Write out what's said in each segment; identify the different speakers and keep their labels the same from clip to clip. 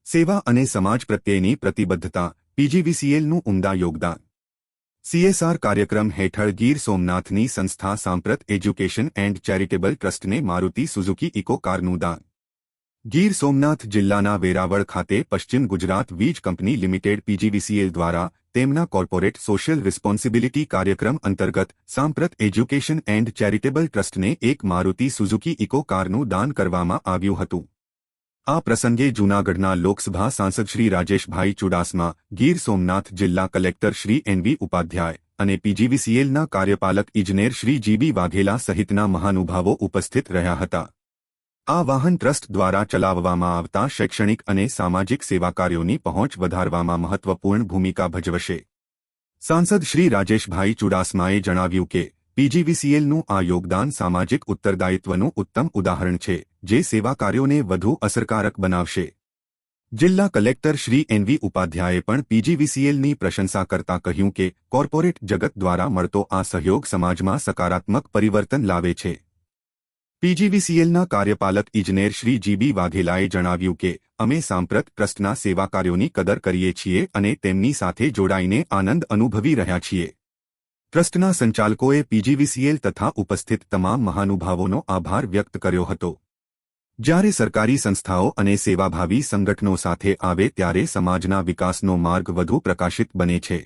Speaker 1: સેવા અને સમાજ પ્રત્યેની પ્રતિબદ્ધતા પીજીવીસીએલનું ઉમદા યોગદાન સીએસઆર કાર્યક્રમ હેઠળ ગીર સોમનાથની સંસ્થા સાંપ્રત એજ્યુકેશન એન્ડ ચેરિટેબલ ટ્રસ્ટને મારુતિ સુઝુકી ઇકો કારનું દાન ગીર સોમનાથ જિલ્લાના વેરાવળ ખાતે પશ્ચિમ ગુજરાત વીજ કંપની લિમિટેડ પીજીવીસીએલ દ્વારા તેમના કોર્પોરેટ સોશિયલ રિસ્પોન્સિબિલિટી કાર્યક્રમ અંતર્ગત સાંપ્રત એજ્યુકેશન એન્ડ ચેરિટેબલ ટ્રસ્ટને એક મારુતિ સુઝુકી ઇકો કારનું દાન કરવામાં આવ્યું હતું। આ પ્રસંગે જૂનાગઢના લોકસભા સાંસદ શ્રી રાજેશભાઈ ચુડાસમા, ગીર સોમનાથ જિલ્લા કલેક્ટર શ્રી એનવી ઉપાધ્યાય અને પીજીવીસીએલના કાર્યપાલક ઇજનેર શ્રી જીબી વાઘેલા સહિતના મહાનુભાવો ઉપસ્થિત રહ્યા હતા। આ વાહન ટ્રસ્ટ દ્વારા ચલાવવામાં આવતા શૈક્ષણિક અને સામાજિક સેવા કાર્યોની પહોંચ વધારવામાં મહત્વપૂર્ણ ભૂમિકા ભજવશે। સાંસદ શ્રી રાજેશભાઈ ચુડાસમાએ જણાવ્યું કે પીજીવીસીએલનું આ યોગદાન સામાજિક ઉત્તરદાયિત્વનું ઉત્તમ ઉદાહરણ છે, જે સેવા કાર્યોને વધુ અસરકારક બનાવશે। જિલ્લા કલેક્ટર શ્રી એનવી ઉપાધ્યાયે પણ પીજીવીસીએલની પ્રશંસા કરતા કહ્યું કે કોર્પોરેટ જગત દ્વારા મળતો આ સહયોગ સમાજમાં સકારાત્મક પરિવર્તન લાવે છે। પીજીવીસીએલના કાર્યપાલક ઇજનેર શ્રી જીબી વાઘેલાએ જણાવ્યું કે અમે સાંપ્રત ટ્રસ્ટના સેવા કાર્યોની કદર કરીએ છીએ અને તેમની સાથે જોડાઈને આનંદ અનુભવી રહ્યા છીએ। ટ્રસ્ટના સંચાલકોએ પીજીવીસીએલ તથા ઉપસ્થિત તમામ મહાનુભાવોનો આભાર વ્યક્ત કર્યો હતો। જ્યારે સરકારી સંસ્થાઓ અને સેવાભાવી સંગઠનો સાથે આવે ત્યારે સમાજના વિકાસનો માર્ગ વધુ પ્રકાશિત બને છે।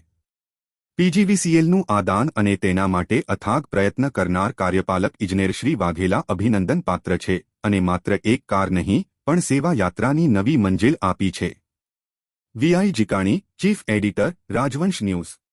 Speaker 1: પીજીવીસીએલનું આ દાન અને તેના માટે અથાગ પ્રયત્ન કરનાર કાર્યપાલક ઇજનેર શ્રી વાઘેલા અભિનંદન પાત્ર છે અને માત્ર એક કાર નહીં પણ સેવા યાત્રાની નવી મંજિલ આપી છે। VI Jikani, chief editor, Rajvansh news.